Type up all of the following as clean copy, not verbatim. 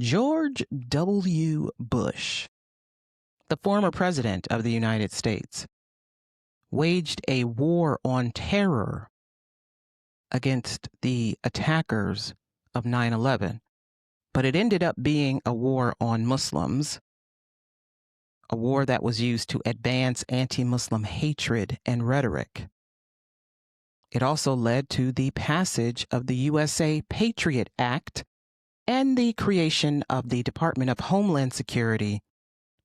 George W. Bush, the former president of the United States, waged a war on terror against the attackers of 9/11, but it ended up being a war on Muslims, a war that was used to advance anti-Muslim hatred and rhetoric. It also led to the passage of the USA Patriot Act and the creation of the Department of Homeland Security,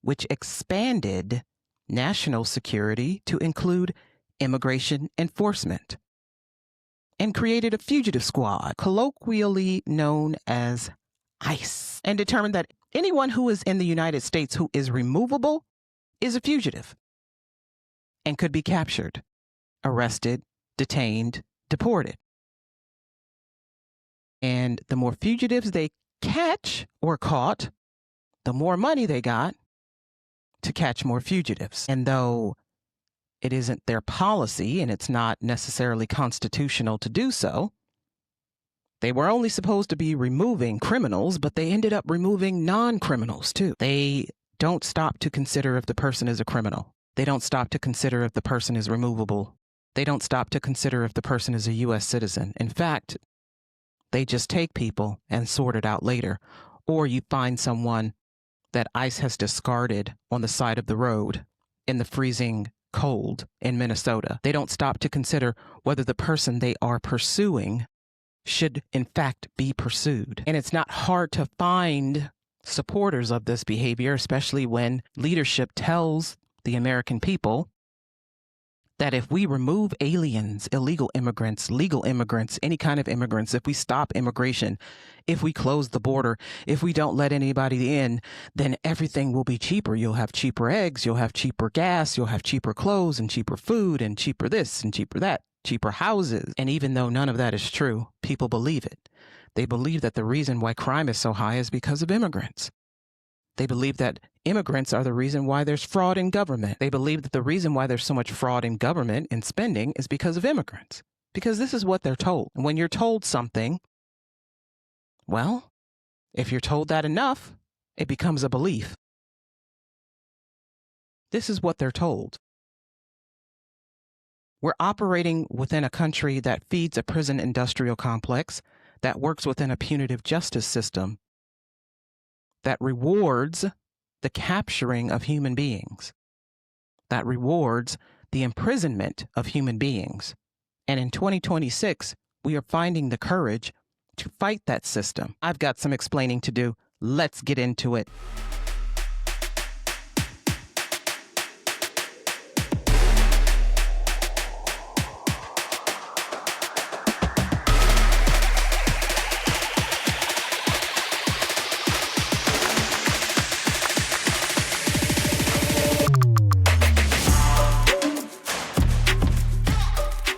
which expanded national security to include immigration enforcement, and created a fugitive squad, colloquially known as ICE, and determined that anyone who is in the United States who is removable is a fugitive and could be captured, arrested, detained, deported. And the more fugitives they catch or caught, the more money they got to catch more fugitives. And though it isn't their policy and it's not necessarily constitutional to do so, they were only supposed to be removing criminals, but they ended up removing non-criminals too. They don't stop to consider if the person is a criminal. They don't stop to consider if the person is removable. They don't stop to consider if the person is a U.S. citizen. In fact, they just take people and sort it out later. Or you find someone that ICE has discarded on the side of the road in the freezing cold in Minnesota. They don't stop to consider whether the person they are pursuing should in fact be pursued. And it's not hard to find supporters of this behavior, especially when leadership tells the American people that if we remove aliens, illegal immigrants, legal immigrants, any kind of immigrants, if we stop immigration, if we close the border, if we don't let anybody in, then everything will be cheaper. You'll have cheaper eggs, you'll have cheaper gas, you'll have cheaper clothes and cheaper food and cheaper this and cheaper that, cheaper houses. And even though none of that is true, people believe it. They believe that the reason why crime is so high is because of immigrants. They believe that immigrants are the reason why there's fraud in government. They believe that the reason why there's so much fraud in government and spending is because of immigrants. Because this is what they're told. And when you're told something, well, if you're told that enough, it becomes a belief. This is what they're told. We're operating within a country that feeds a prison industrial complex, that works within a punitive justice system, that rewards the capturing of human beings, that rewards the imprisonment of human beings. And in 2026, we are finding the courage to fight that system. I've got some explaining to do. Let's get into it.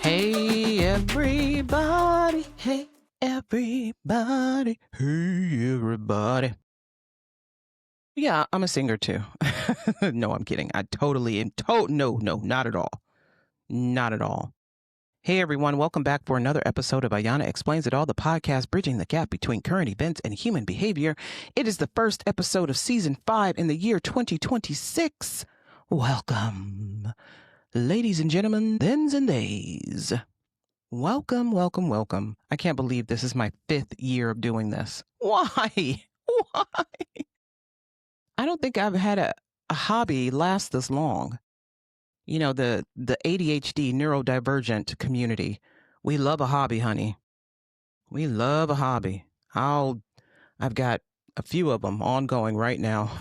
Hey everybody, hey everybody, hey everybody. Yeah, I'm a singer too. No, I'm kidding. I totally am. No, not at all. Not at all. Hey everyone, welcome back for another episode of Ayana Explains It All, the podcast bridging the gap between current events and human behavior. It is the first episode of season 5 in the year 2026. Welcome. Ladies and gentlemen, thens and theys. Welcome, welcome, welcome. I can't believe this is my 5th year of doing this. Why? Why? I don't think I've had a hobby last this long. You know, the ADHD, neurodivergent community. We love a hobby, honey. We love a hobby. I've got a few of them ongoing right now.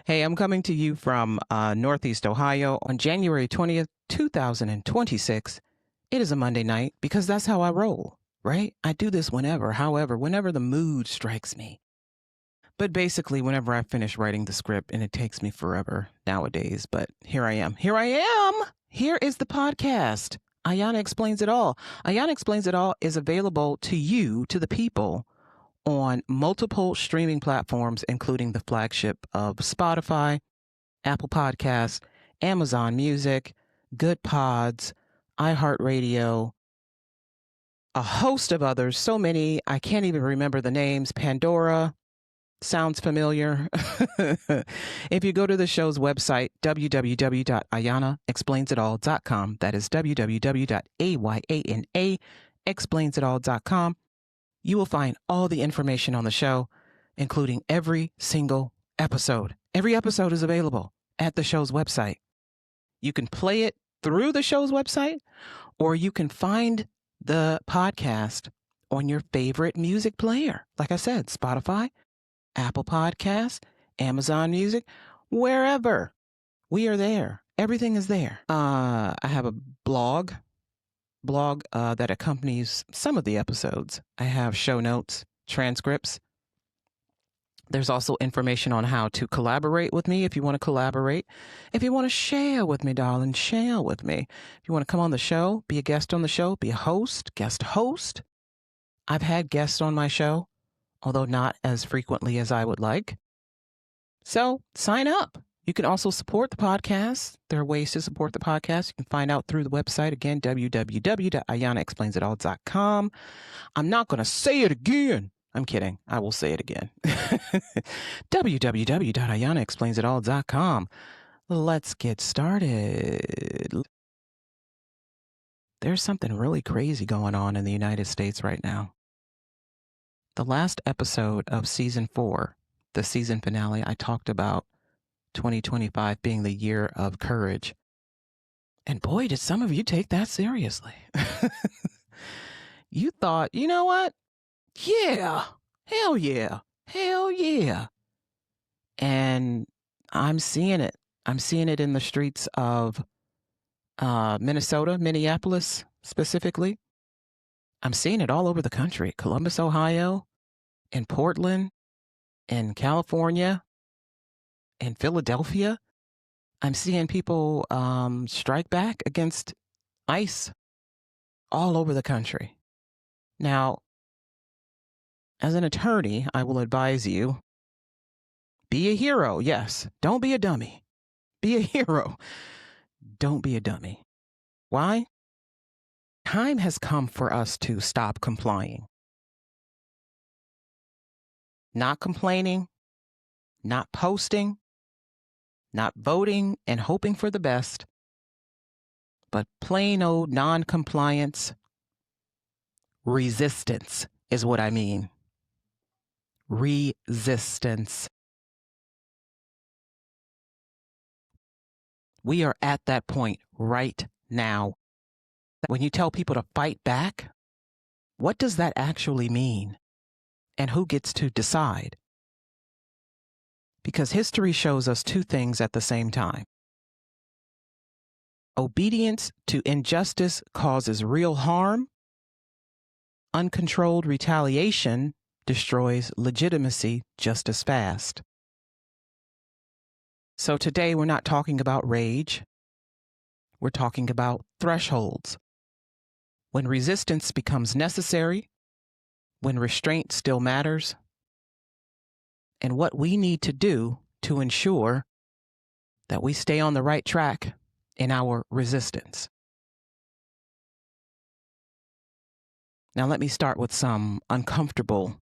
Hey, I'm coming to you from Northeast Ohio on January 20th, 2026. It is a Monday night because that's how I roll, right? I do this whenever the mood strikes me. But basically, whenever I finish writing the script, and it takes me forever nowadays, but here I am. Here is the podcast. Ayana Explains It All. Ayana Explains It All is available to you, to the people, on multiple streaming platforms, including the flagship of Spotify, Apple Podcasts, Amazon Music, Good Pods, iHeartRadio, a host of others, so many, I can't even remember the names. Pandora sounds familiar. If you go to the show's website, www.ayanaexplainsitall.com, that is www.ayanaexplainsitall.com, you will find all the information on the show, including every single episode. Every episode is available at the show's website. You can play it through the show's website, or you can find the podcast on your favorite music player. Like I said, Spotify, Apple Podcasts, Amazon Music, wherever. We are there. Everything is there. I have a blog that accompanies some of the episodes. I have show notes, transcripts. There's also information on how to collaborate with me if you want to collaborate. If you want to share with me, darling, share with me. If you want to come on the show, be a guest on the show, be a host, guest host. I've had guests on my show, although not as frequently as I would like. So sign up. You can also support the podcast. There are ways to support the podcast. You can find out through the website, again, www.ayanaexplainsitall.com. I'm not going to say it again. I'm kidding. I will say it again. www.ayanaexplainsitall.com. Let's get started. There's something really crazy going on in the United States right now. The last episode of season 4, the season finale, I talked about 2025 being the year of courage. And boy, did some of you take that seriously. You thought, you know what? Yeah, hell yeah, hell yeah. And I'm seeing it. I'm seeing it in the streets of Minnesota, Minneapolis specifically. I'm seeing it all over the country. Columbus, Ohio, in Portland, in California, in Philadelphia. I'm seeing people strike back against ICE all over the country. Now, as an attorney, I will advise you, be a hero, yes. Don't be a dummy. Be a hero. Don't be a dummy. Why? Time has come for us to stop complying. Not complaining, not posting, not voting and hoping for the best, but plain old non-compliance, resistance is what I mean. Resistance. We are at that point right now. When you tell people to fight back, what does that actually mean? And who gets to decide? Because history shows us two things at the same time. Obedience to injustice causes real harm. Uncontrolled retaliation destroys legitimacy just as fast. So today we're not talking about rage. We're talking about thresholds. When resistance becomes necessary, when restraint still matters, and what we need to do to ensure that we stay on the right track in our resistance. Now, let me start with some uncomfortable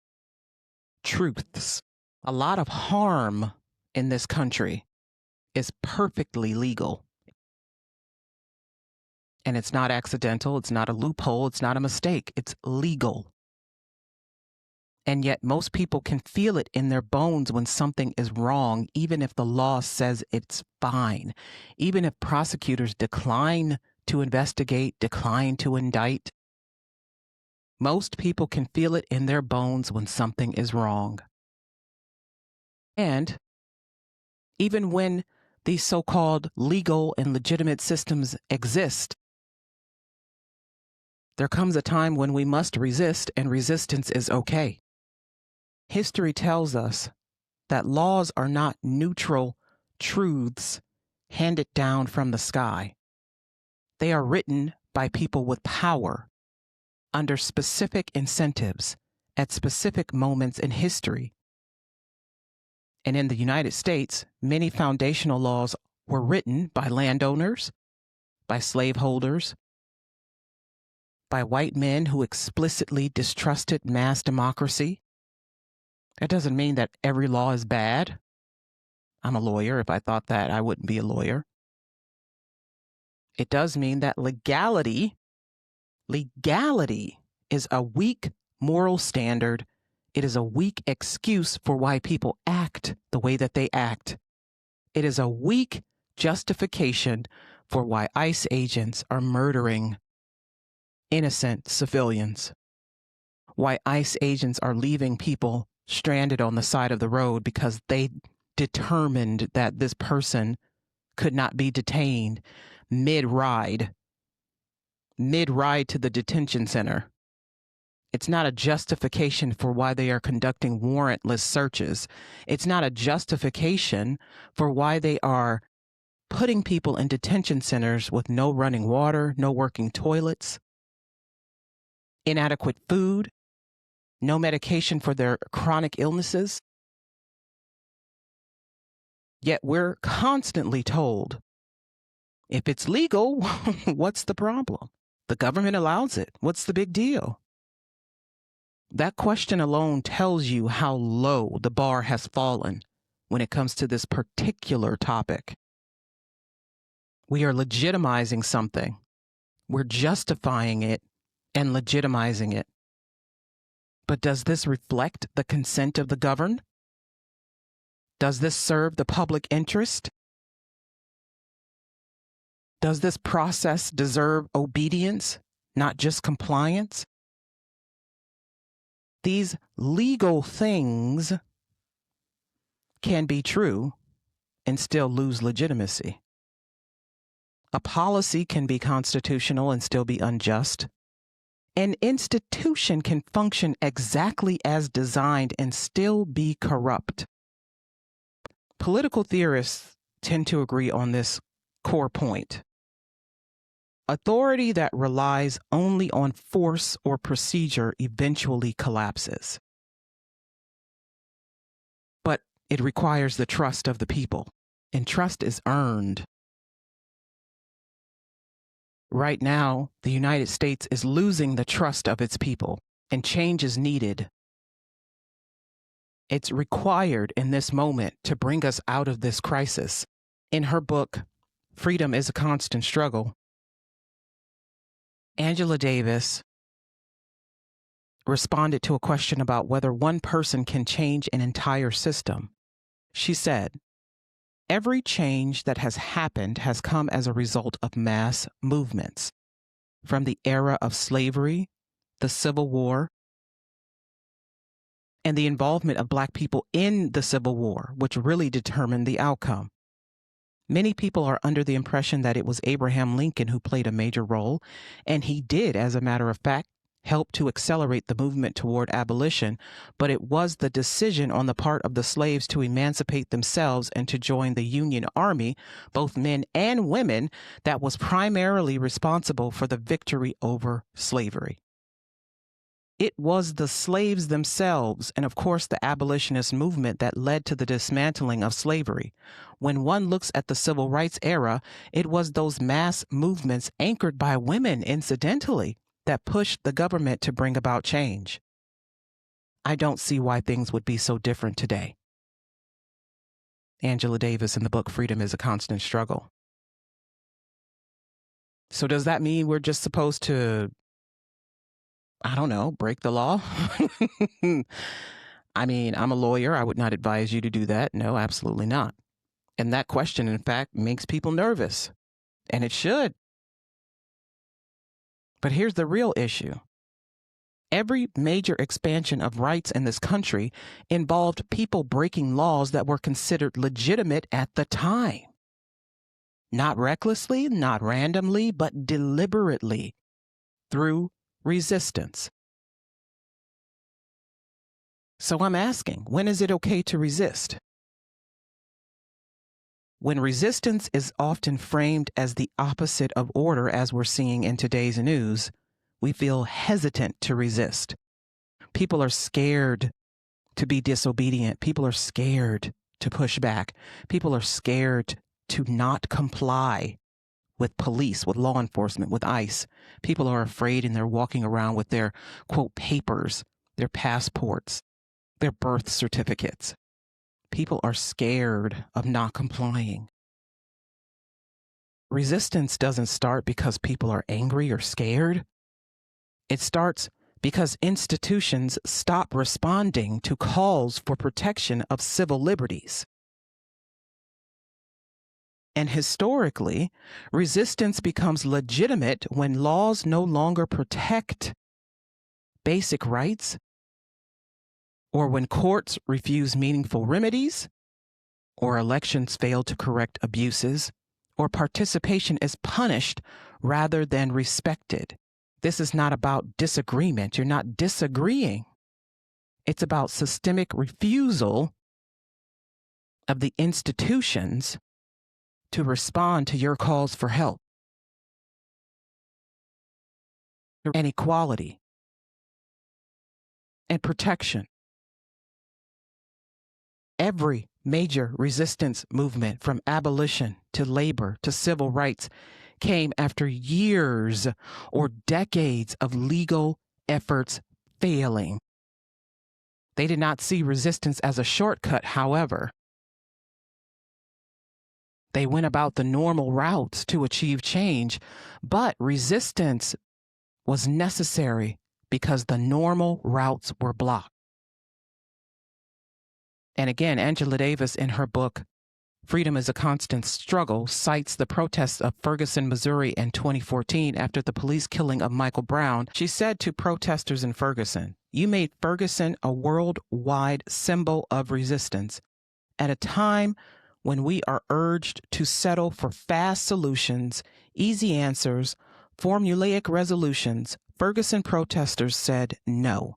truths. A lot of harm in this country is perfectly legal. And it's not accidental. It's not a loophole. It's not a mistake. It's legal. And yet most people can feel it in their bones when something is wrong, even if the law says it's fine, even if prosecutors decline to investigate, decline to indict. Most people can feel it in their bones when something is wrong. And even when these so-called legal and legitimate systems exist, there comes a time when we must resist, and resistance is okay. History tells us that laws are not neutral truths handed down from the sky. They are written by people with power under specific incentives at specific moments in history. And in the United States, many foundational laws were written by landowners, by slaveholders, by white men who explicitly distrusted mass democracy. That doesn't mean that every law is bad. I'm a lawyer. If I thought that, I wouldn't be a lawyer. It does mean that legality is a weak moral standard. It is a weak excuse for why people act the way that they act. It is a weak justification for why ICE agents are murdering innocent civilians, why ICE agents are leaving people stranded on the side of the road because they determined that this person could not be detained mid-ride to the detention center. It's not a justification for why they are conducting warrantless searches. It's not a justification for why they are putting people in detention centers with no running water, no working toilets, inadequate food, no medication for their chronic illnesses. Yet we're constantly told, if it's legal, what's the problem? The government allows it. What's the big deal? That question alone tells you how low the bar has fallen when it comes to this particular topic. We are legitimizing something. We're justifying it and legitimizing it. But does this reflect the consent of the governed? Does this serve the public interest? Does this process deserve obedience, not just compliance? These legal things can be true and still lose legitimacy. A policy can be constitutional and still be unjust. An institution can function exactly as designed and still be corrupt. Political theorists tend to agree on this core point. Authority that relies only on force or procedure eventually collapses. But it requires the trust of the people, and trust is earned. Right now, the United States is losing the trust of its people, and change is needed. It's required in this moment to bring us out of this crisis. In her book, Freedom is a Constant Struggle, Angela Davis responded to a question about whether one person can change an entire system. She said, "Every change that has happened has come as a result of mass movements, from the era of slavery, the Civil War, and the involvement of Black people in the Civil War, which really determined the outcome. Many people are under the impression that it was Abraham Lincoln who played a major role, and he did, as a matter of fact, help to accelerate the movement toward abolition, but it was the decision on the part of the slaves to emancipate themselves and to join the Union Army, both men and women, that was primarily responsible for the victory over slavery. It was the slaves themselves and, of course, the abolitionist movement that led to the dismantling of slavery. When one looks at the civil rights era, it was those mass movements anchored by women, incidentally, that pushed the government to bring about change. I don't see why things would be so different today." Angela Davis in the book Freedom is a Constant Struggle. So does that mean we're just supposed to, I don't know, break the law? I mean, I'm a lawyer. I would not advise you to do that. No, absolutely not. And that question, in fact, makes people nervous. And it should. But here's the real issue. Every major expansion of rights in this country involved people breaking laws that were considered legitimate at the time. Not recklessly, not randomly, but deliberately, through resistance. So I'm asking, when is it okay to resist? When resistance is often framed as the opposite of order, as we're seeing in today's news, we feel hesitant to resist. People are scared to be disobedient. People are scared to push back. People are scared to not comply with police, with law enforcement, with ICE. People are afraid and they're walking around with their, quote, papers, their passports, their birth certificates. People are scared of not complying. Resistance doesn't start because people are angry or scared. It starts because institutions stop responding to calls for protection of civil liberties. And historically, resistance becomes legitimate when laws no longer protect basic rights, or when courts refuse meaningful remedies, or elections fail to correct abuses, or participation is punished rather than respected. This is not about disagreement. You're not disagreeing. It's about systemic refusal of the institutions to respond to your calls for help and equality and protection. Every major resistance movement, from abolition to labor to civil rights, came after years or decades of legal efforts failing. They did not see resistance as a shortcut, however. They went about the normal routes to achieve change, but resistance was necessary because the normal routes were blocked. And again, Angela Davis, in her book, Freedom is a Constant Struggle, cites the protests of Ferguson, Missouri in 2014 after the police killing of Michael Brown. She said to protesters in Ferguson, "You made Ferguson a worldwide symbol of resistance at a time when we are urged to settle for fast solutions, easy answers, formulaic resolutions. Ferguson protesters said no.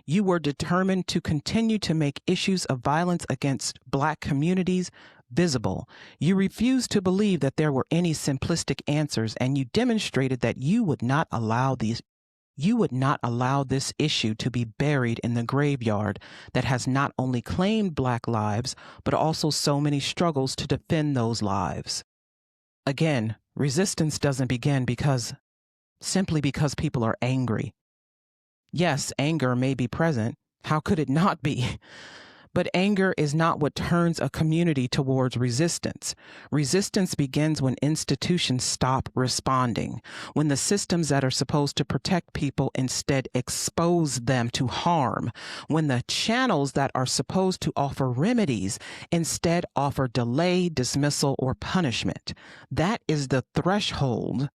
You were determined to continue to make issues of violence against Black communities visible. You refused to believe that there were any simplistic answers, and you demonstrated that you would not allow this issue to be buried in the graveyard that has not only claimed Black lives, but also so many struggles to defend those lives." Again, resistance doesn't begin simply because people are angry. Yes, anger may be present. How could it not be? But anger is not what turns a community towards resistance. Resistance begins when institutions stop responding, when the systems that are supposed to protect people instead expose them to harm, when the channels that are supposed to offer remedies instead offer delay, dismissal, or punishment. That is the threshold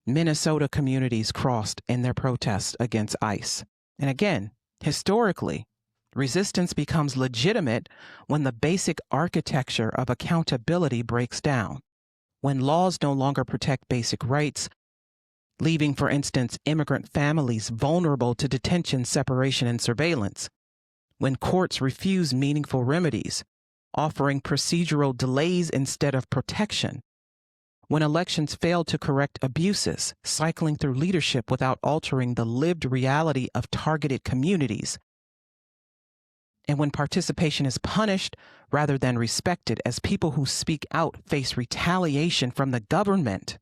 Minnesota communities crossed in their protests against ICE. And again, historically, resistance becomes legitimate when the basic architecture of accountability breaks down, when laws no longer protect basic rights, leaving, for instance, immigrant families vulnerable to detention, separation, and surveillance, when courts refuse meaningful remedies, offering procedural delays instead of protection, when elections fail to correct abuses, cycling through leadership without altering the lived reality of targeted communities, and when participation is punished rather than respected, as people who speak out face retaliation from the government,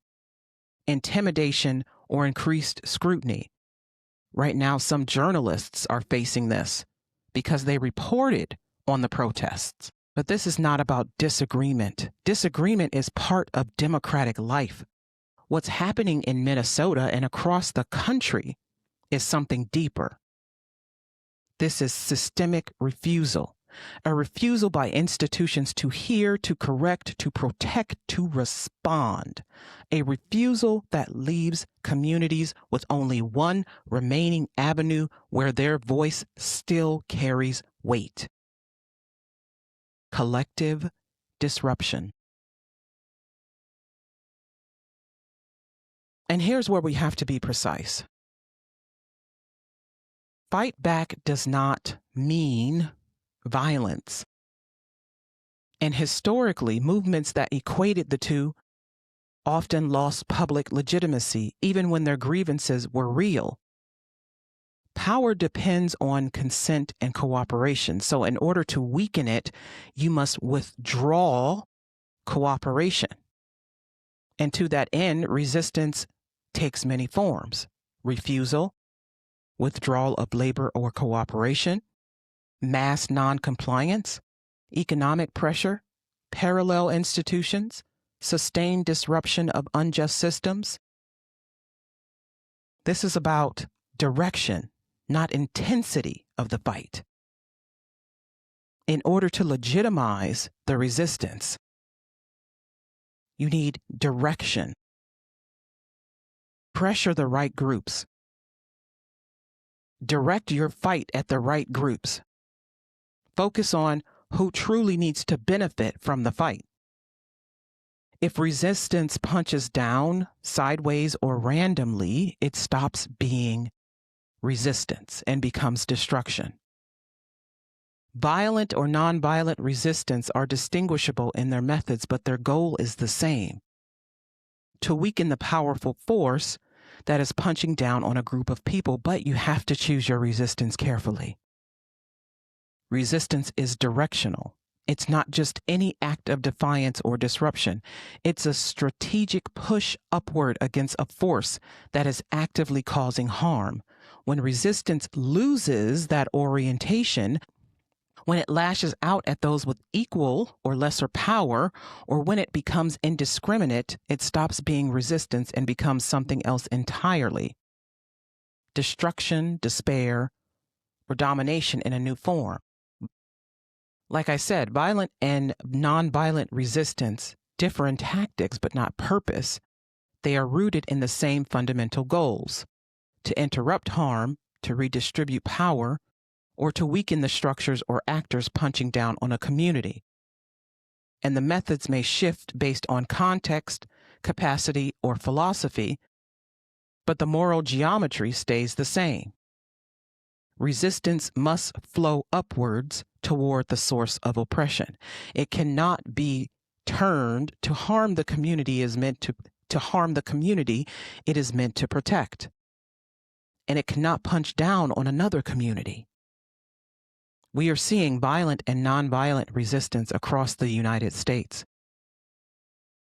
intimidation, or increased scrutiny. Right now, some journalists are facing this because they reported on the protests. But this is not about disagreement. Disagreement is part of democratic life. What's happening in Minnesota and across the country is something deeper. This is systemic refusal, a refusal by institutions to hear, to correct, to protect, to respond, a refusal that leaves communities with only one remaining avenue where their voice still carries weight: collective disruption. And here's where we have to be precise. Fight back does not mean violence. And historically, movements that equated the two often lost public legitimacy, even when their grievances were real. Power depends on consent and cooperation. So in order to weaken it, you must withdraw cooperation. And to that end, resistance takes many forms: refusal, withdrawal of labor or cooperation, mass noncompliance, economic pressure, parallel institutions, sustained disruption of unjust systems. This is about direction, not intensity of the fight. In order to legitimize the resistance, you need direction. Pressure the right groups. Direct your fight at the right groups. Focus on who truly needs to benefit from the fight. If resistance punches down, sideways, or randomly, it stops being resistance and becomes destruction. Violent or nonviolent resistance are distinguishable in their methods, but their goal is the same: to weaken the powerful force that is punching down on a group of people. But you have to choose your resistance carefully. Resistance is directional. It's not just any act of defiance or disruption. It's a strategic push upward against a force that is actively causing harm. When resistance loses that orientation, when it lashes out at those with equal or lesser power, or when it becomes indiscriminate, it stops being resistance and becomes something else entirely: destruction, despair, or domination in a new form. Like I said, violent and nonviolent resistance differ in tactics but not purpose. They are rooted in the same fundamental goals: to interrupt harm, to redistribute power, or to weaken the structures or actors punching down on a community. And the methods may shift based on context, capacity, or philosophy, but the moral geometry stays the same. Resistance must flow upwards toward the source of oppression. It cannot be turned to harm the community to harm the community it is meant to protect. And it cannot punch down on another community. We are seeing violent and nonviolent resistance across the United States.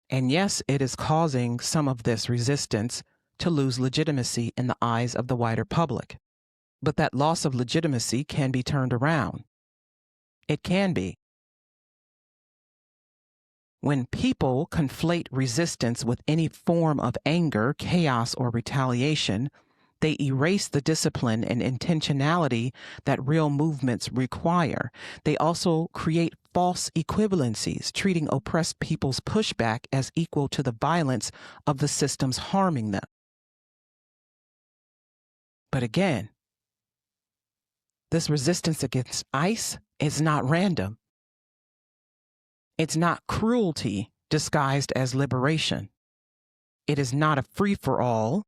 And yes, it is causing some of this resistance to lose legitimacy in the eyes of the wider public. But that loss of legitimacy can be turned around. It can be. When people conflate resistance with any form of anger, chaos, or retaliation, they erase the discipline and intentionality that real movements require. They also create false equivalencies, treating oppressed people's pushback as equal to the violence of the systems harming them. But again, this resistance against ICE is not random. It's not cruelty disguised as liberation. It is not a free-for-all.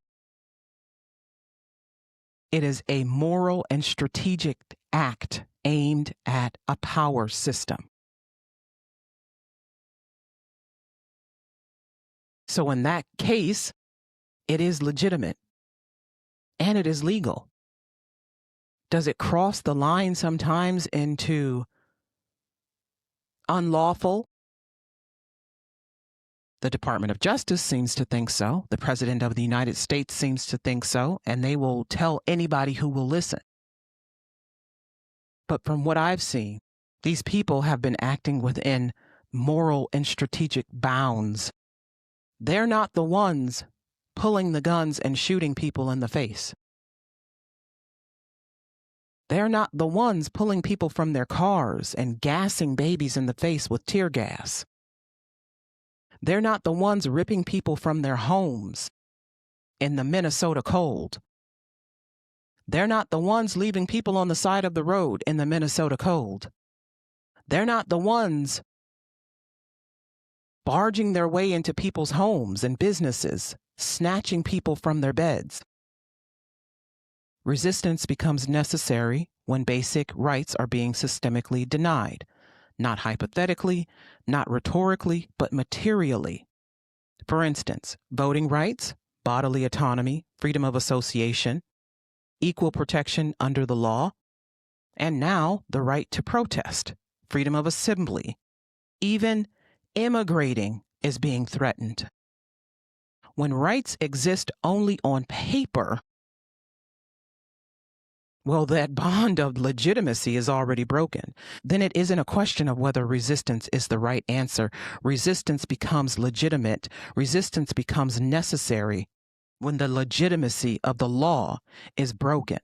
It is a moral and strategic act aimed at a power system. So in that case, it is legitimate and it is legal. Does it cross the line sometimes into unlawful? The Department of Justice seems to think so. The President of the United States seems to think so, and they will tell anybody who will listen. But from what I've seen, these people have been acting within moral and strategic bounds. They're not the ones pulling the guns and shooting people in the face. They're not the ones pulling people from their cars and gassing babies in the face with tear gas. They're not the ones ripping people from their homes in the Minnesota cold. They're not the ones leaving people on the side of the road in the Minnesota cold. They're not the ones barging their way into people's homes and businesses, snatching people from their beds. Resistance becomes necessary when basic rights are being systemically denied, not hypothetically, not rhetorically, but materially. For instance, voting rights, bodily autonomy, freedom of association, equal protection under the law, and now the right to protest, freedom of assembly. Even immigrating is being threatened. When rights exist only on paper, well, that bond of legitimacy is already broken. Then it isn't a question of whether resistance is the right answer. Resistance becomes legitimate. Resistance becomes necessary when the legitimacy of the law is broken.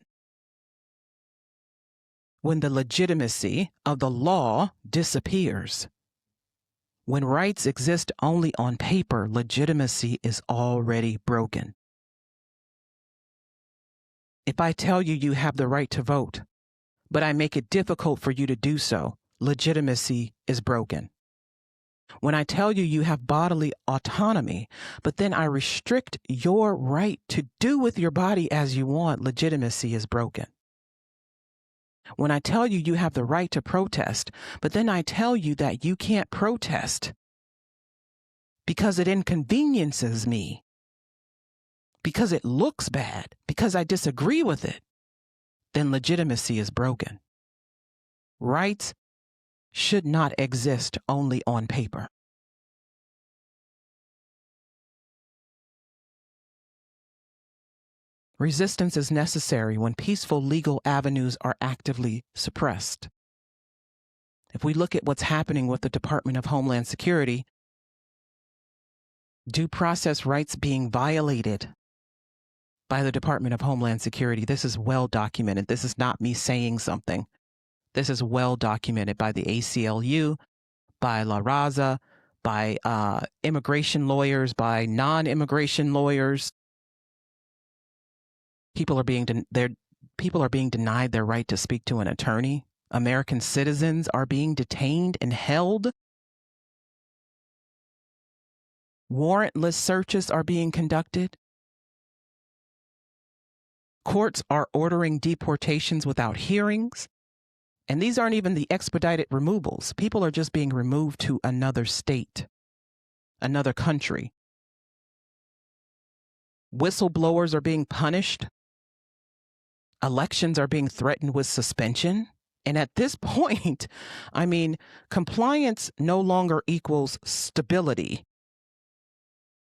When the legitimacy of the law disappears. When rights exist only on paper, legitimacy is already broken. If I tell you you have the right to vote, but I make it difficult for you to do so, legitimacy is broken. When I tell you you have bodily autonomy, but then I restrict your right to do with your body as you want, legitimacy is broken. When I tell you you have the right to protest, but then I tell you that you can't protest because it inconveniences me, because it looks bad, because I disagree with it, then legitimacy is broken. Rights should not exist only on paper. Resistance is necessary when peaceful legal avenues are actively suppressed. If we look at what's happening with the Department of Homeland Security, due process rights being violated by the Department of Homeland Security, this is well documented. This is not me saying something. This is well documented by the ACLU, by La Raza, by immigration lawyers, by non-immigration lawyers. People are being denied their right to speak to an attorney. American citizens are being detained and held. Warrantless searches are being conducted. Courts are ordering deportations without hearings. And these aren't even the expedited removals. People are just being removed to another state, another country. Whistleblowers are being punished. Elections are being threatened with suspension. And at this point, I mean, compliance no longer equals stability.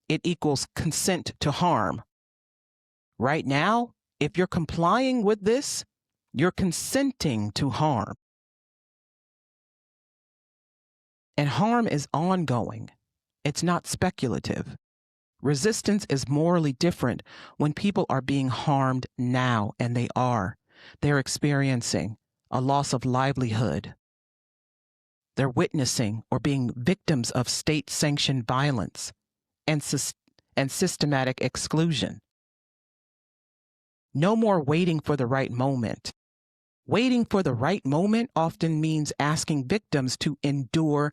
It equals consent to harm. Right now, if you're complying with this, you're consenting to harm. And harm is ongoing. It's not speculative. Resistance is morally different when people are being harmed now, and they are. They're experiencing a loss of livelihood. They're witnessing or being victims of state-sanctioned violence and systematic exclusion. No more waiting for the right moment. Waiting for the right moment often means asking victims to endure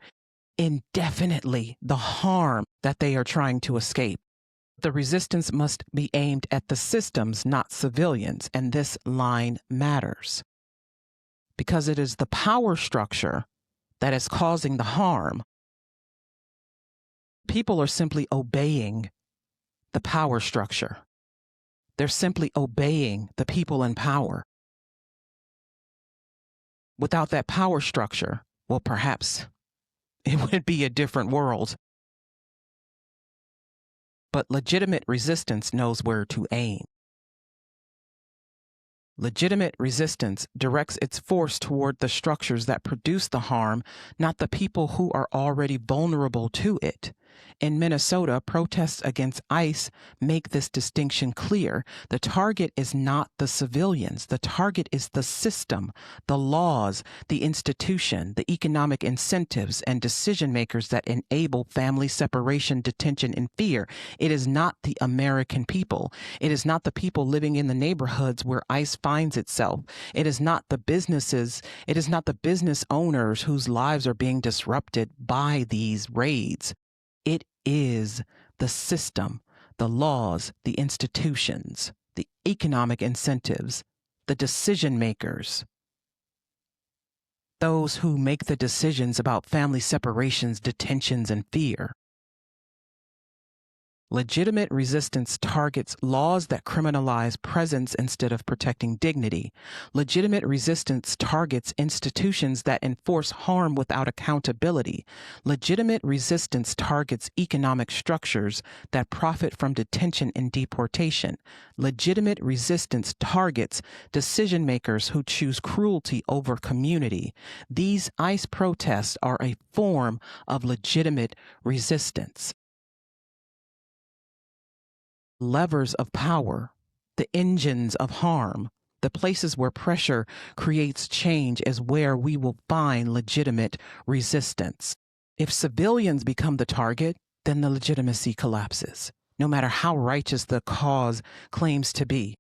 indefinitely the harm that they are trying to escape. The resistance must be aimed at the systems, not civilians, and this line matters because it is the power structure that is causing the harm. People are simply obeying the power structure. They're simply obeying the people in power. Without that power structure, well, perhaps it would be a different world. But legitimate resistance knows where to aim. Legitimate resistance directs its force toward the structures that produce the harm, not the people who are already vulnerable to it. In Minnesota, protests against ICE make this distinction clear. The target is not the civilians. The target is the system, the laws, the institution, the economic incentives and decision makers that enable family separation, detention, and fear. It is not the American people. It is not the people living in the neighborhoods where ICE finds itself. It is not the businesses. It is not the business owners whose lives are being disrupted by these raids. It is the system, the laws, the institutions, the economic incentives, the decision makers, those who make the decisions about family separations, detentions, and fear. Legitimate resistance targets laws that criminalize presence instead of protecting dignity. Legitimate resistance targets institutions that enforce harm without accountability. Legitimate resistance targets economic structures that profit from detention and deportation. Legitimate resistance targets decision makers who choose cruelty over community. These ICE protests are a form of legitimate resistance. Levers of power, the engines of harm, the places where pressure creates change is where we will find legitimate resistance. If civilians become the target, then the legitimacy collapses, no matter how righteous the cause claims to be.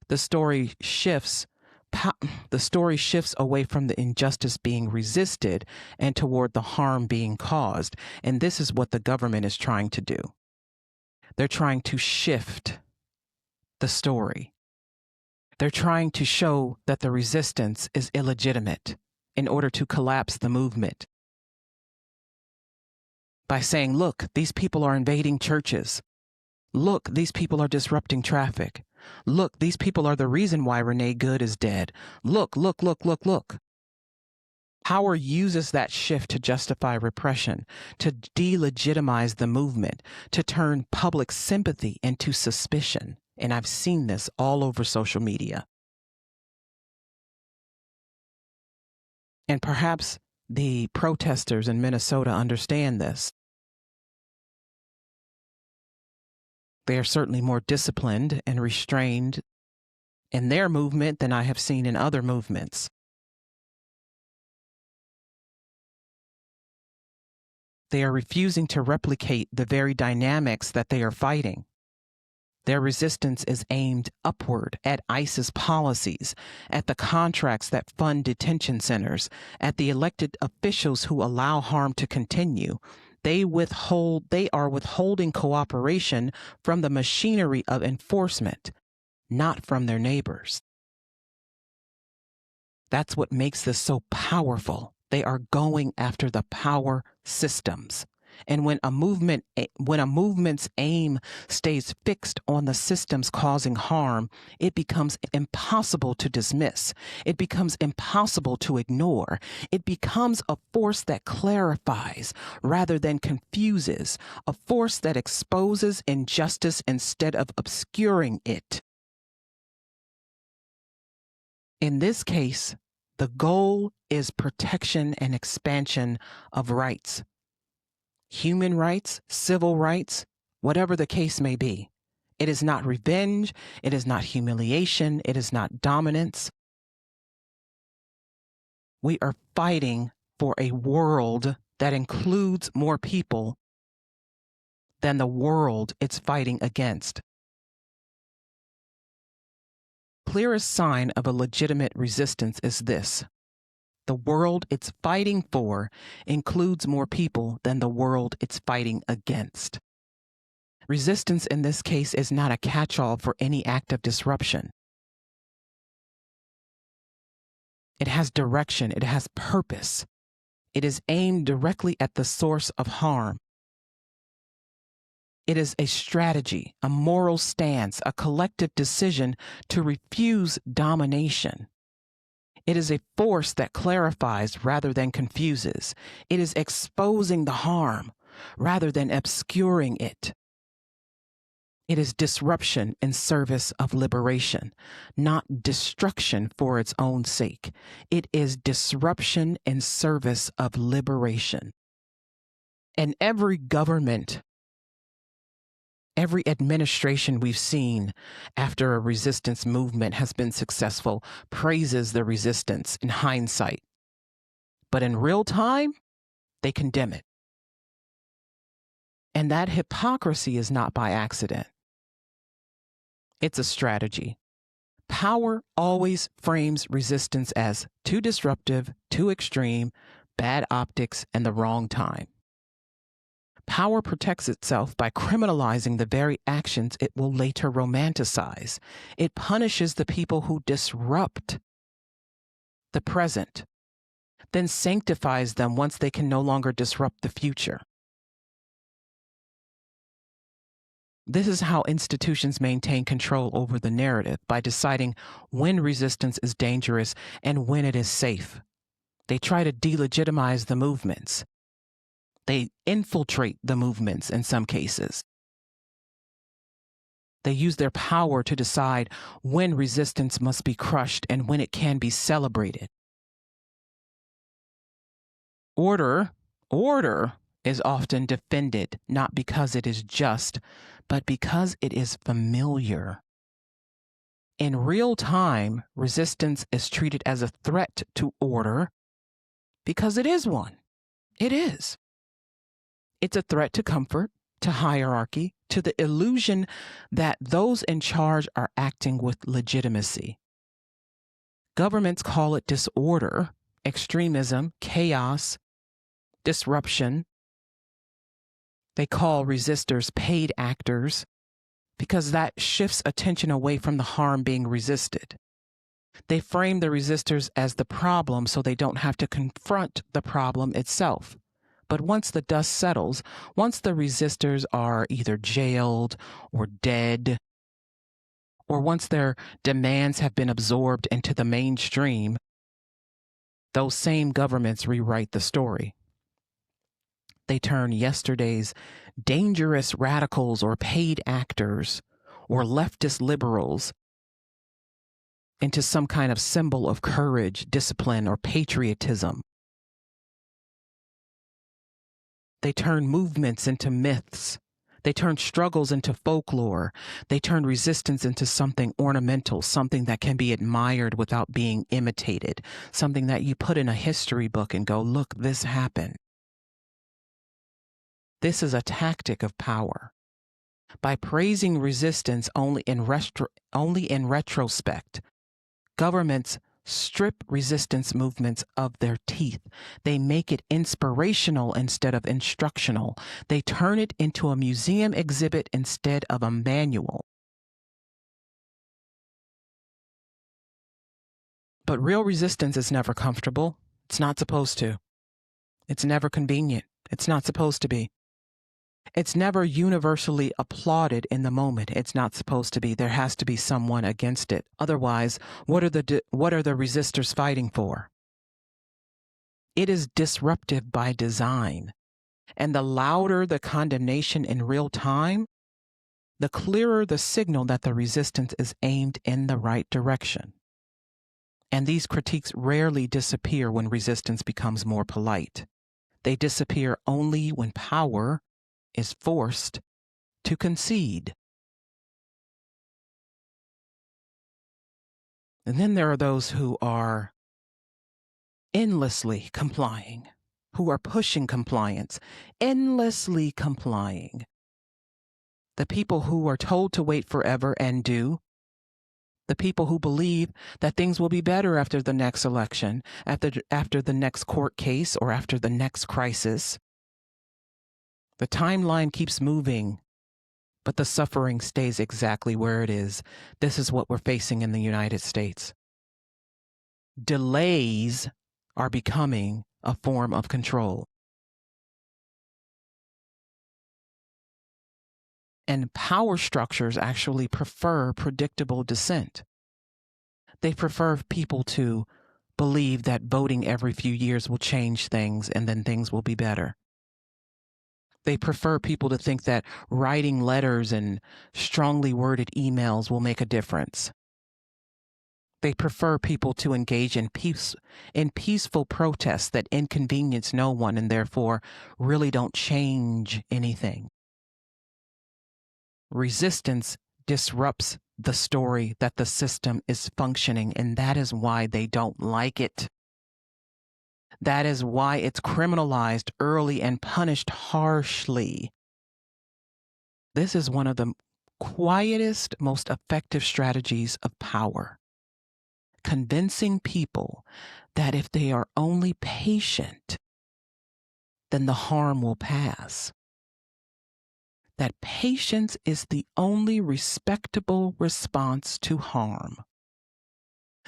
The story shifts away from the injustice being resisted and toward the harm being caused. And this is what the government is trying to do. They're trying to shift the story. They're trying to show that the resistance is illegitimate in order to collapse the movement. By saying, look, these people are invading churches. Look, these people are disrupting traffic. Look, these people are the reason why Renee Good is dead. Look. Power uses that shift to justify repression, to delegitimize the movement, to turn public sympathy into suspicion. And I've seen this all over social media. And perhaps the protesters in Minnesota understand this. They are certainly more disciplined and restrained in their movement than I have seen in other movements. They are refusing to replicate the very dynamics that they are fighting. Their resistance is aimed upward at ICE's policies, at the contracts that fund detention centers, at the elected officials who allow harm to continue. They are withholding cooperation from the machinery of enforcement, not from their neighbors. That's what makes this so powerful. They are going after the power systems. And when a movement's aim stays fixed on the systems causing harm, it becomes impossible to dismiss. It becomes impossible to ignore. It becomes a force that clarifies rather than confuses, a force that exposes injustice instead of obscuring it. In this case, the goal is protection and expansion of rights. Human rights, civil rights, whatever the case may be. It is not revenge. It is not humiliation. It is not dominance. We are fighting for a world that includes more people than the world it's fighting against. Clearest sign of a legitimate resistance is this. The world it's fighting for includes more people than the world it's fighting against. Resistance in this case is not a catch-all for any act of disruption. It has direction. It has purpose. It is aimed directly at the source of harm. It is a strategy, a moral stance, a collective decision to refuse domination. It is a force that clarifies rather than confuses. It is exposing the harm rather than obscuring it. It is disruption in service of liberation, not destruction for its own sake. It is disruption in service of liberation. And every government, every administration we've seen after a resistance movement has been successful praises the resistance in hindsight. But in real time, they condemn it. And that hypocrisy is not by accident. It's a strategy. Power always frames resistance as too disruptive, too extreme, bad optics, and the wrong time. Power protects itself by criminalizing the very actions it will later romanticize. It punishes the people who disrupt the present, then sanctifies them once they can no longer disrupt the future. This is how institutions maintain control over the narrative, by deciding when resistance is dangerous and when it is safe. They try to delegitimize the movements. They infiltrate the movements in some cases. They use their power to decide when resistance must be crushed and when it can be celebrated. Order is often defended not because it is just, but because it is familiar. In real time, resistance is treated as a threat to order because it is one. It is. It's a threat to comfort, to hierarchy, to the illusion that those in charge are acting with legitimacy. Governments call it disorder, extremism, chaos, disruption. They call resistors paid actors because that shifts attention away from the harm being resisted. They frame the resistors as the problem so they don't have to confront the problem itself. But once the dust settles, once the resistors are either jailed or dead, or once their demands have been absorbed into the mainstream, those same governments rewrite the story. They turn yesterday's dangerous radicals or paid actors or leftist liberals into some kind of symbol of courage, discipline, or patriotism. They turn movements into myths. They turn struggles into folklore. They turn resistance into something ornamental, something that can be admired without being imitated, something that you put in a history book and go, look, this happened. This is a tactic of power. By praising resistance only in retrospect, governments strip resistance movements of their teeth. They make it inspirational instead of instructional. They turn it into a museum exhibit instead of a manual. But real resistance is never comfortable. It's not supposed to. It's never convenient. It's not supposed to be. It's never universally applauded in the moment. It's not supposed to be. There has to be someone against it. Otherwise, what are the resistors fighting for? It is disruptive by design. And the louder the condemnation in real time, the clearer the signal that the resistance is aimed in the right direction. And these critiques rarely disappear when resistance becomes more polite. They disappear only when power is forced to concede. And then there are those who are endlessly complying, who are pushing compliance, endlessly complying. The people who are told to wait forever and do. The people who believe that things will be better after the next election, after the next court case, or after the next crisis. The timeline keeps moving, but the suffering stays exactly where it is. This is what we're facing in the United States. Delays are becoming a form of control. And power structures actually prefer predictable dissent. They prefer people to believe that voting every few years will change things and then things will be better. They prefer people to think that writing letters and strongly worded emails will make a difference. They prefer people to engage in peaceful protests that inconvenience no one and therefore really don't change anything. Resistance disrupts the story that the system is functioning, and that is why they don't like it. That is why it's criminalized early and punished harshly. This is one of the quietest, most effective strategies of power. Convincing people that if they are only patient, then the harm will pass. That patience is the only respectable response to harm.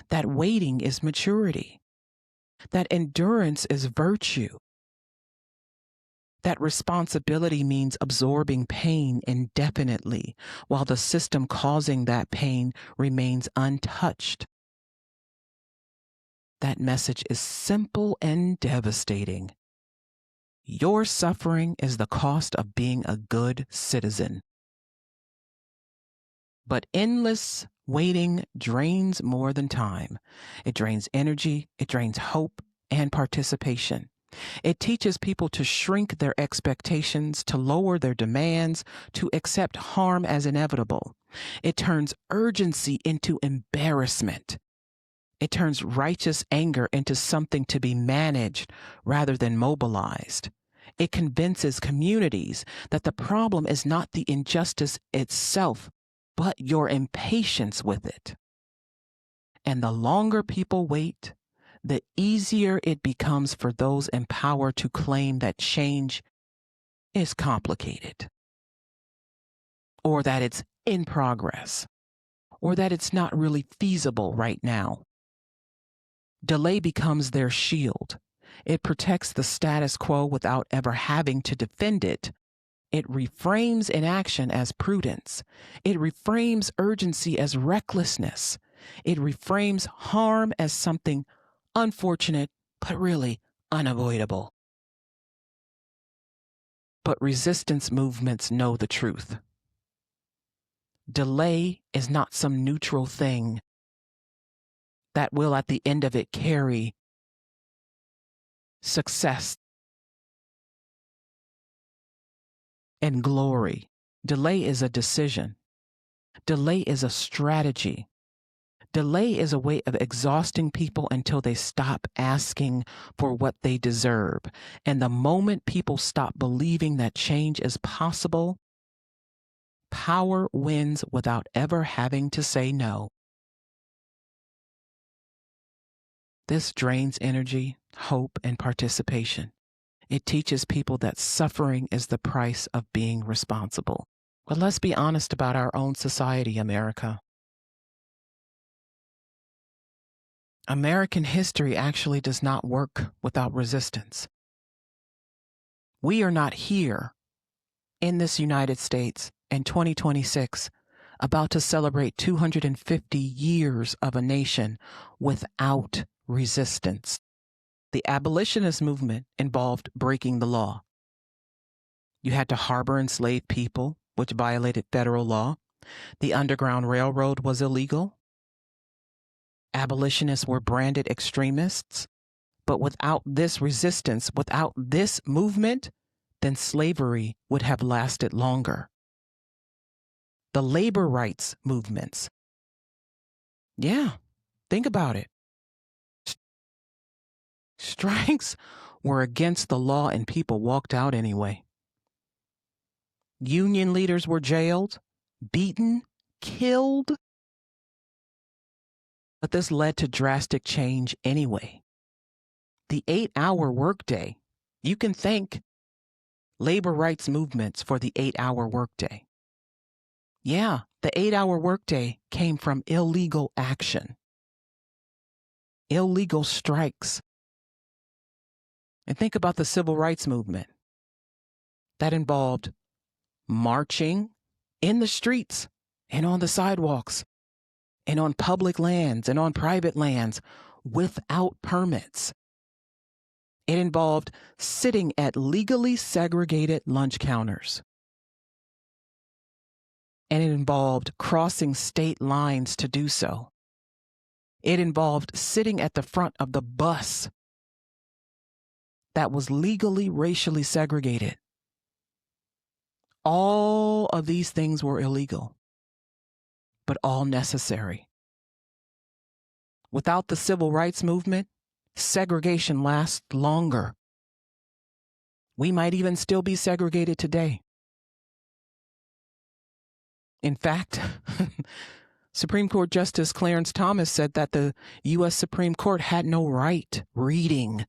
That waiting is maturity. That endurance is virtue. That responsibility means absorbing pain indefinitely while the system causing that pain remains untouched. That message is simple and devastating. Your suffering is the cost of being a good citizen. But endless waiting drains more than time. It drains energy, it drains hope and participation. It teaches people to shrink their expectations, to lower their demands, to accept harm as inevitable. It turns urgency into embarrassment. It turns righteous anger into something to be managed rather than mobilized. It convinces communities that the problem is not the injustice itself, but your impatience with it. And the longer people wait, the easier it becomes for those in power to claim that change is complicated, or that it's in progress, or that it's not really feasible right now. Delay becomes their shield. It protects the status quo without ever having to defend it. It reframes inaction as prudence. It reframes urgency as recklessness. It reframes harm as something unfortunate, but really unavoidable. But resistance movements know the truth. Delay is not some neutral thing that will at the end of it carry success and glory. Delay is a decision. Delay is a strategy. Delay is a way of exhausting people until they stop asking for what they deserve. And the moment people stop believing that change is possible, power wins without ever having to say no. This drains energy, hope, and participation. It teaches people that suffering is the price of being responsible. But let's be honest about our own society, America. American history actually does not work without resistance. We are not here in this United States in 2026 about to celebrate 250 years of a nation without resistance. The abolitionist movement involved breaking the law. You had to harbor enslaved people, which violated federal law. The Underground Railroad was illegal. Abolitionists were branded extremists. But without this resistance, without this movement, then slavery would have lasted longer. The labor rights movements. Yeah, think about it. Strikes were against the law and people walked out anyway. Union leaders were jailed, beaten, killed. But this led to drastic change anyway. The 8-hour workday. You can thank labor rights movements for the 8-hour workday. Yeah, the 8-hour workday came from illegal action, illegal strikes. And think about the civil rights movement. That involved marching in the streets and on the sidewalks and on public lands and on private lands without permits. It involved sitting at legally segregated lunch counters. And it involved crossing state lines to do so. It involved sitting at the front of the bus that was legally racially segregated. All of these things were illegal, but all necessary. Without the civil rights movement, segregation lasts longer. We might even still be segregated today. In fact, Supreme Court Justice Clarence Thomas said that the U.S. Supreme Court had no right reading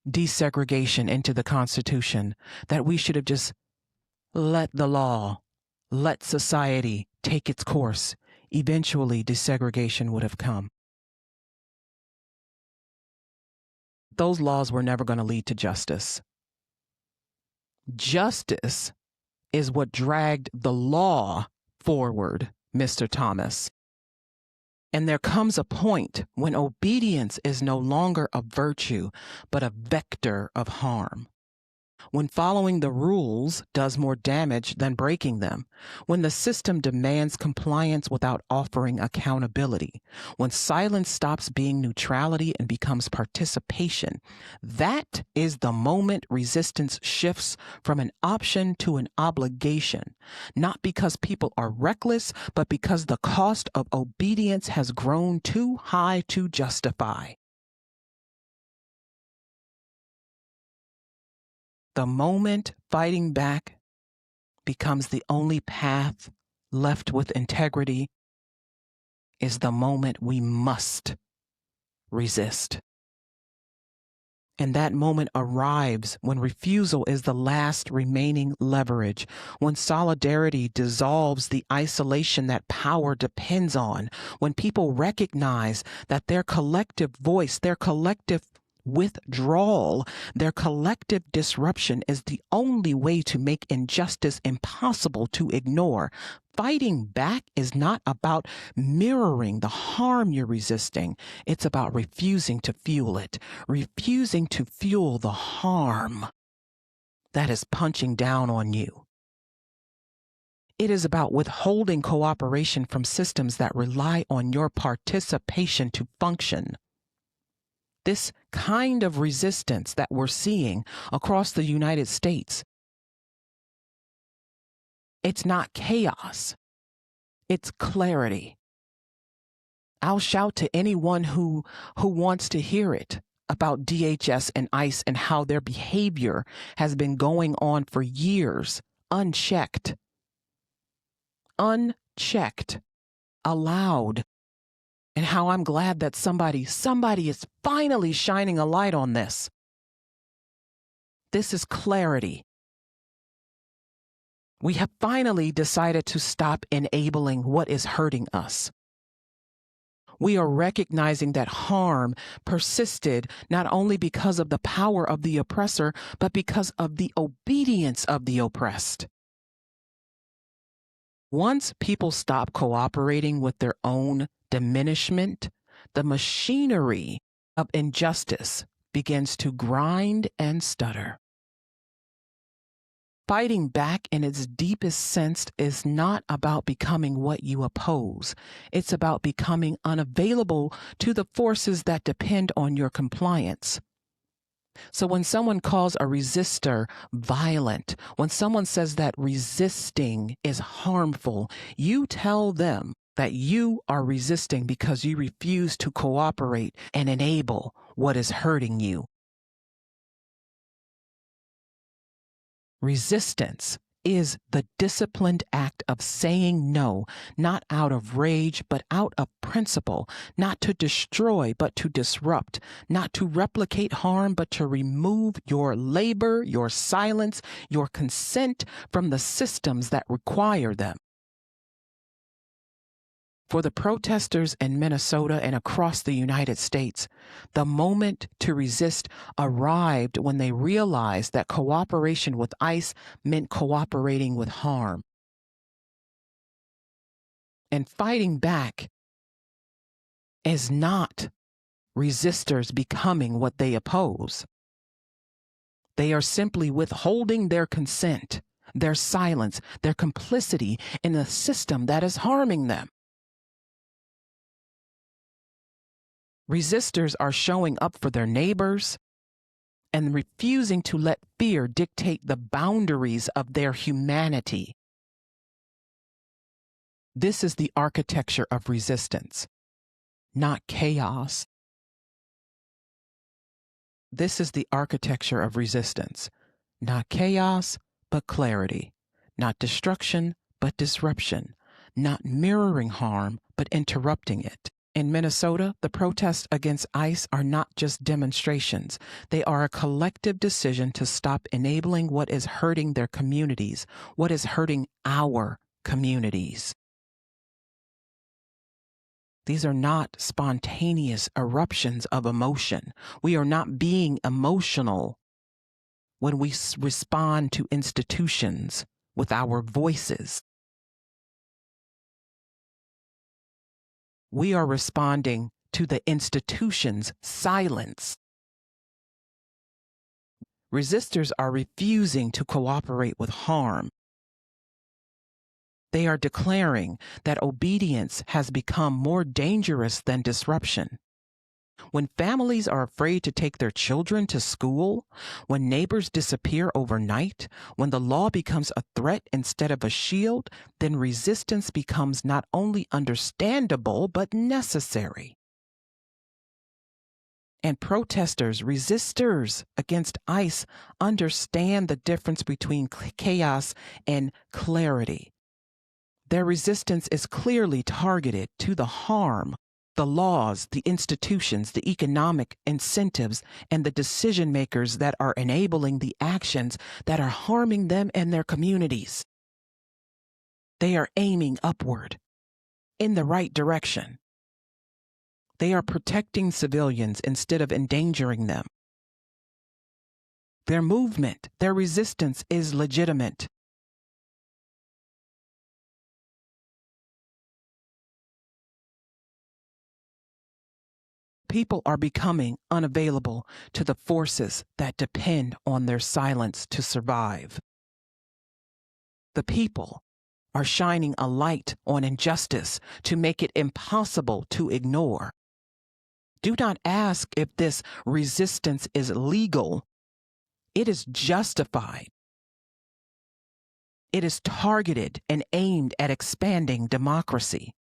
desegregation into the Constitution, that we should have just let the law, let society take its course. Eventually, desegregation would have come. Those laws were never going to lead to justice. Justice is what dragged the law forward, Mr. Thomas. And there comes a point when obedience is no longer a virtue, but a vector of harm. When following the rules does more damage than breaking them, when the system demands compliance without offering accountability, when silence stops being neutrality and becomes participation, that is the moment resistance shifts from an option to an obligation, not because people are reckless, but because the cost of obedience has grown too high to justify. The moment fighting back becomes the only path left with integrity is the moment we must resist. And that moment arrives when refusal is the last remaining leverage, when solidarity dissolves the isolation that power depends on, when people recognize that their collective voice, their collective withdrawal, their collective disruption is the only way to make injustice impossible to ignore. Fighting back is not about mirroring the harm you're resisting. It's about refusing to fuel it, refusing to fuel the harm that is punching down on you. It is about withholding cooperation from systems that rely on your participation to function. This kind of resistance that we're seeing across the United States, it's not chaos, it's clarity. I'll shout to anyone who wants to hear it about DHS and ICE and how their behavior has been going on for years, unchecked, allowed, and how I'm glad that somebody is finally shining a light on this. This is clarity. We have finally decided to stop enabling what is hurting us. We are recognizing that harm persisted not only because of the power of the oppressor, but because of the obedience of the oppressed. Once people stop cooperating with their own diminishment, the machinery of injustice begins to grind and stutter. Fighting back in its deepest sense is not about becoming what you oppose. It's about becoming unavailable to the forces that depend on your compliance. So when someone calls a resistor violent, when someone says that resisting is harmful, you tell them that you are resisting because you refuse to cooperate and enable what is hurting you. Resistance is the disciplined act of saying no, not out of rage, but out of principle, not to destroy, but to disrupt, not to replicate harm, but to remove your labor, your silence, your consent from the systems that require them. For the protesters in Minnesota and across the United States, the moment to resist arrived when they realized that cooperation with ICE meant cooperating with harm. And fighting back is not resistors becoming what they oppose. They are simply withholding their consent, their silence, their complicity in a system that is harming them. Resistors are showing up for their neighbors and refusing to let fear dictate the boundaries of their humanity. This is the architecture of resistance, not chaos. This is the architecture of resistance, not chaos, but clarity, not destruction, but disruption, not mirroring harm, but interrupting it. In Minnesota, the protests against ICE are not just demonstrations. They are a collective decision to stop enabling what is hurting their communities, what is hurting our communities. These are not spontaneous eruptions of emotion. We are not being emotional. when we respond to institutions with our voices. We are responding to the institution's silence. Resistors are refusing to cooperate with harm. They are declaring that obedience has become more dangerous than disruption. When families are afraid to take their children to school, when neighbors disappear overnight, when the law becomes a threat instead of a shield, then resistance becomes not only understandable but necessary. And protesters, resistors against ICE understand the difference between chaos and clarity. Their resistance is clearly targeted to the harm, the laws, the institutions, the economic incentives, and the decision makers that are enabling the actions that are harming them and their communities. They are aiming upward, in the right direction. They are protecting civilians instead of endangering them. Their movement, their resistance is legitimate. People are becoming unavailable to the forces that depend on their silence to survive. The people are shining a light on injustice to make it impossible to ignore. Do not ask if this resistance is legal. It is justified. It is targeted and aimed at expanding democracy.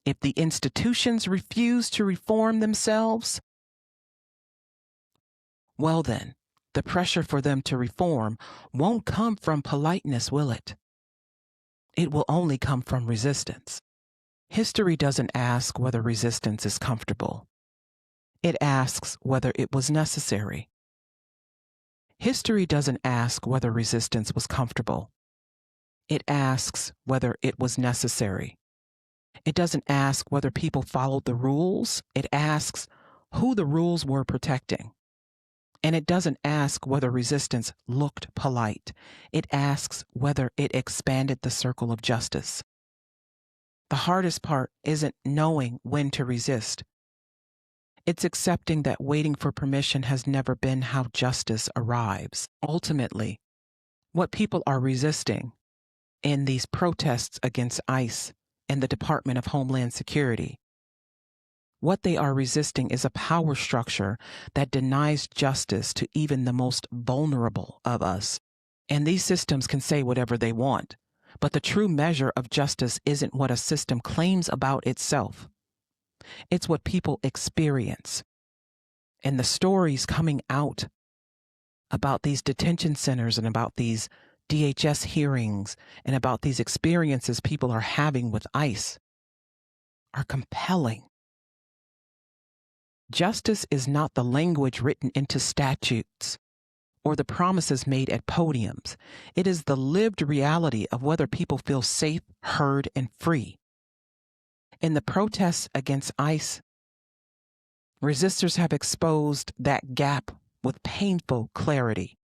If the institutions refuse to reform themselves, well then, the pressure for them to reform won't come from politeness, will it? It will only come from resistance. History doesn't ask whether resistance is comfortable. It asks whether it was necessary. History doesn't ask whether resistance was comfortable. It asks whether it was necessary. It doesn't ask whether people followed the rules. It asks who the rules were protecting. And it doesn't ask whether resistance looked polite. It asks whether it expanded the circle of justice. The hardest part isn't knowing when to resist. It's accepting that waiting for permission has never been how justice arrives. Ultimately, what people are resisting in these protests against ICE and the Department of Homeland Security, what they are resisting is a power structure that denies justice to even the most vulnerable of us. And these systems can say whatever they want, but the true measure of justice isn't what a system claims about itself. It's what people experience. And the stories coming out about these detention centers and about these DHS hearings and about these experiences people are having with ICE are compelling. Justice is not the language written into statutes or the promises made at podiums. It is the lived reality of whether people feel safe, heard, and free. In the protests against ICE, resistors have exposed that gap with painful clarity.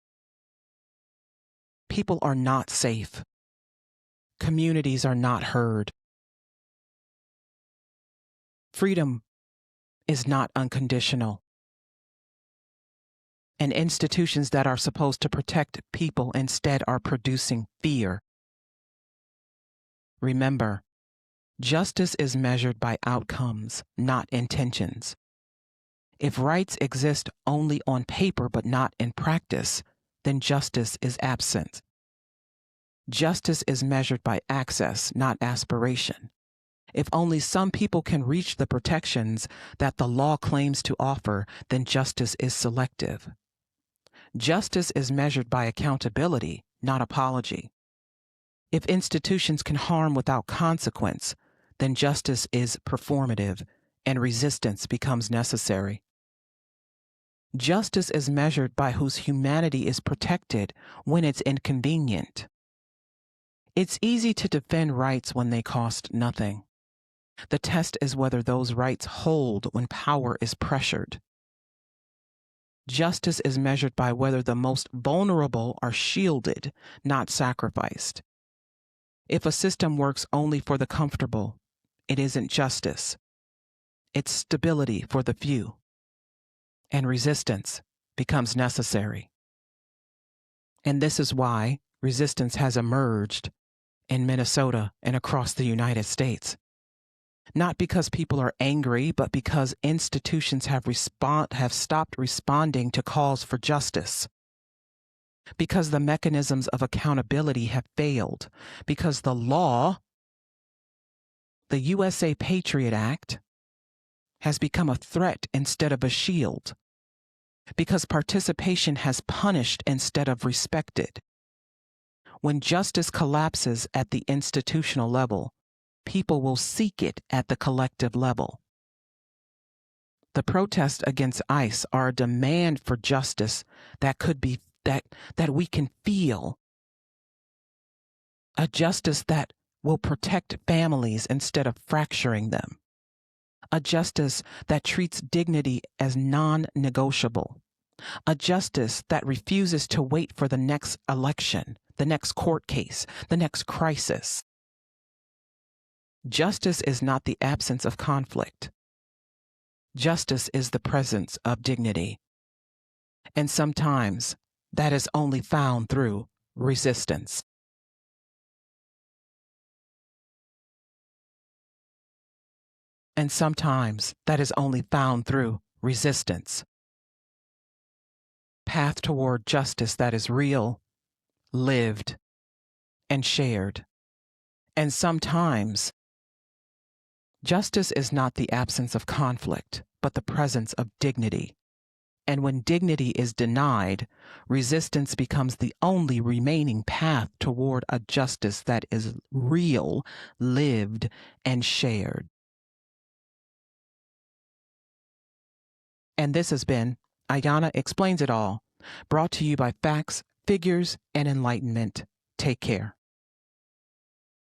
People are not safe. Communities are not heard. Freedom is not unconditional. And institutions that are supposed to protect people instead are producing fear. Remember, justice is measured by outcomes, not intentions. If rights exist only on paper but not in practice, then justice is absent. Justice is measured by access, not aspiration. If only some people can reach the protections that the law claims to offer, then justice is selective. Justice is measured by accountability, not apology. If institutions can harm without consequence, then justice is performative and resistance becomes necessary. Justice is measured by whose humanity is protected when it's inconvenient. It's easy to defend rights when they cost nothing. The test is whether those rights hold when power is pressured. Justice is measured by whether the most vulnerable are shielded, not sacrificed. If a system works only for the comfortable, it isn't justice. It's stability for the few. And resistance becomes necessary. And this is why resistance has emerged in Minnesota and across the United States. Not because people are angry, but because institutions have stopped responding to calls for justice. Because the mechanisms of accountability have failed. Because the law, the USA Patriot Act, has become a threat instead of a shield. Because participation has punished instead of respected. When justice collapses at the institutional level, people will seek it at the collective level. The protests against ICE are a demand for justice that could be that we can feel. A justice that will protect families instead of fracturing them. A justice that treats dignity as non-negotiable. A justice that refuses to wait for the next election, the next court case, the next crisis. Justice is not the absence of conflict. Justice is the presence of dignity. And sometimes that is only found through resistance. And sometimes that is only found through resistance. Path toward justice that is real, lived, and shared. And sometimes justice is not the absence of conflict, but the presence of dignity. And when dignity is denied, resistance becomes the only remaining path toward a justice that is real, lived, and shared. And this has been Ayana Explains It All, brought to you by Facts, Figures, and Enlightenment. Take care.